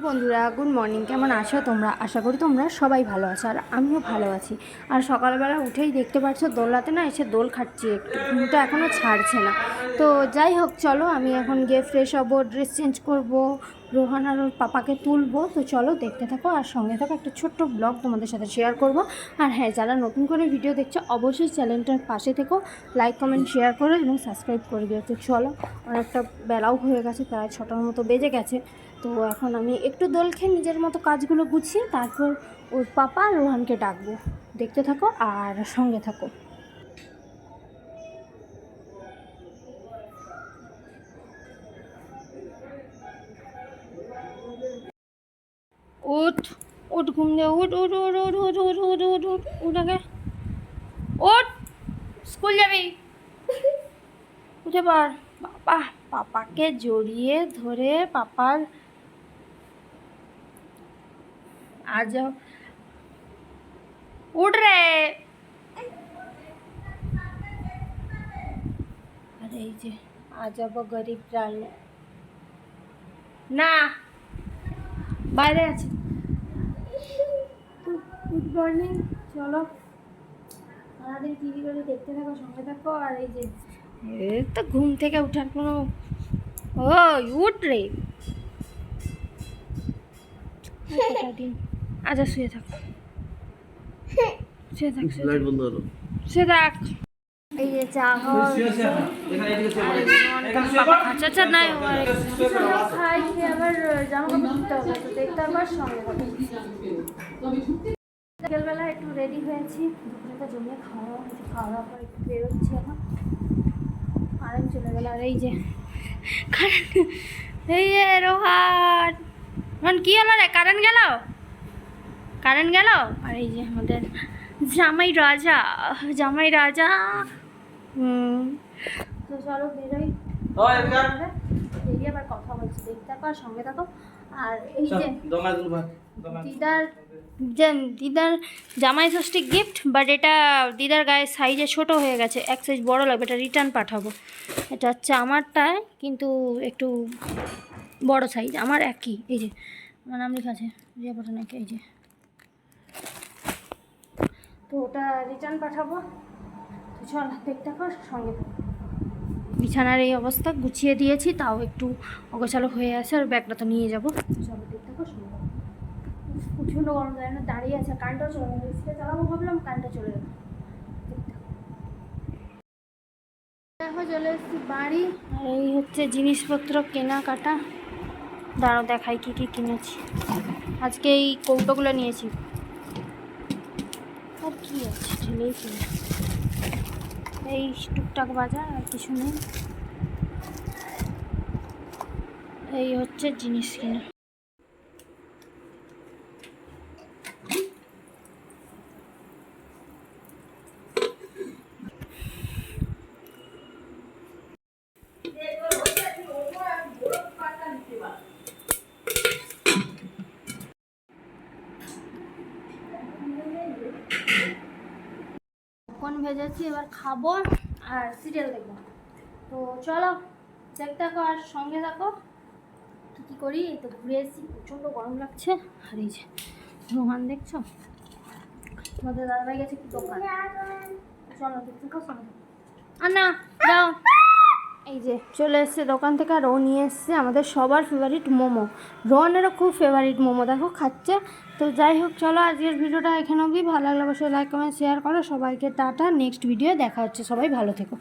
বন্ধুরা, good morning. কেমন আছো তোমরা? আশা করি তোমরা সবাই ভালো আছো, আর আমিও ভালো আছি। আর সকালবেলা উঠেই দেখতে পাচ্ছ দোলনাতে না এসে দোল খাচ্ছি, একটু ঘুমটা এখনও ছাড়ছে না। তো যাই হোক, চলো আমি এখন গিয়ে ফ্রেশ হবো, ড্রেস চেঞ্জ করবো, রোহান আর ওর পাপাকে তুলবো। তো চলো দেখতে থাকো আর সঙ্গে থাকো, একটা ছোট্ট ব্লগ তোমাদের সাথে শেয়ার করব। আর হ্যাঁ, যারা নতুন করে ভিডিও দেখছো অবশ্যই চ্যানেলটার পাশে থেকো, লাইক কমেন্ট শেয়ার করো এবং সাবস্ক্রাইব করে দিও। তো চলো, অনেকটা বেলাও হয়ে গেছে, প্রায় 6টার মতো বেজে গেছে। তো এখন আমি একটু দোল খেয়ে নিজের মতো কাজগুলো গুছিয়ে তারপর ওর পাপা রোহানকে ডাকবো। দেখতে থাকো আর সঙ্গে থাকো। উঠ উঠ, ঘুম দে, উঠ উঠ উঠ উঠ উঠ উঠ উঠ উঠ উঠ উঠ আগে উঠ, স্কুল যাবি, উঠে পড়। বাবা, পাপাকে জড়িয়ে ধরে পাপার আজ উঠ রে। আরে এই যে আজব গরিব প্রাণী না, বাইরে আছে। Good morning. চলো সারাদিন টিভি করে দেখতে থাকো, সঙ্গে থাকো। আর এই যে তো ঘুম থেকে উঠার কোনো ও উঠ রে, দিন আচ্ছা শুয়ে থাক, শুয়ে থাক, শুয়ে থাক। এই যে চা খাচ্ছা নাই খাই, খেয়ে আবার জামা কাপড় ধুতে হবে, তো দেখতে আবার সঙ্গে থাকো। বিকেলবেলা একটু রেডি হয়েছি, দুপুরে জমিয়ে খাওয়া হয়েছে, খাওয়া দাওয়ার পর একটু বেরোচ্ছি এখন। কারেন্ট চলে গেল। আর এই যে কারেন্ট, এই যে রোহান, রোহান কী হলো রে? কারেন্ট গেল, কারেন্ট গেল। আর এই যে আমাদের জামাই রাজা, জামাই রাজা। তো চলো বেরোই, বেরিয়ে আবার কথা বলছি, দেখতে থাকো আর সঙ্গে থাকো। আর এই যে দিদার জামাই ষষ্ঠী গিফট, বাট এটা দিদার গায়ের সাইজে ছোট হয়ে গেছে, এক সাইজ বড় লাগবে, এটা রিটার্ন পাঠাবো। এটা হচ্ছে আমারটায় কিন্তু একটু বড় সাইজ, আমার একই। এই যে আমার নাম লেখা আছে রিয়া পটনায়ক, এই যে। তো ওটা রিটার্ন পাঠাবো। তো চল দেখতে থাকো, সঙ্গে থাকো। বিছানার এই অবস্থা, গুছিয়ে দিয়েছি, তাও একটু অগোছালো হয়ে আছে, আর ব্যাগটা তো নিয়ে যাবো। চলো দেখতে থাকো, সঙ্গে থাকো। প্রচণ্ড গরম, যায় না, দাঁড়িয়ে আছে, কারেন্টটাও চলে গেল, এসিটা চালাবো ভাবলাম, কারেন্টটা চলে গেল। দেখো চলে এসেছি বাড়ি, আর এই হচ্ছে জিনিসপত্র কেনাকাটা। দাঁড়াও দেখাই কী কী কিনেছি। আজকে এই কৌটোগুলো নিয়েছি, আর কী আছে ঠেলেই কিনে, এই টুকটাক বাজার, আর কিছু নেই। এই হচ্ছে জিনিস কিনা। কোন ভেজেছি, এবার খাবো আর সিরিয়াল দেখবো। তো চলো দেখতে থাকো আর সঙ্গে থাকো। কী করি, এই তো ঘুরে এসেছি, প্রচণ্ড গরম লাগছে। আর এই যে রোহান দেখছো, তোমাদের দাদাভাই গেছে কি দোকান। চলো দেখতে থাকো, সঙ্গে আর না যাও। এই যে চলে এসছে দোকান থেকে, আর ও নিয়ে এসছে আমাদের সবার ফেভারিট মোমো। রোহানেরও খুব ফেভারিট মোমো, দেখো খাচ্ছে। তো যাই হোক, চলো আজকের ভিডিওটা এখানে অবধি। ভালো লাগলে অবশ্যই লাইক কমেন্ট শেয়ার করো। সবাইকে টাটা, নেক্সট ভিডিও দেখা হচ্ছে, সবাই ভালো থেকো।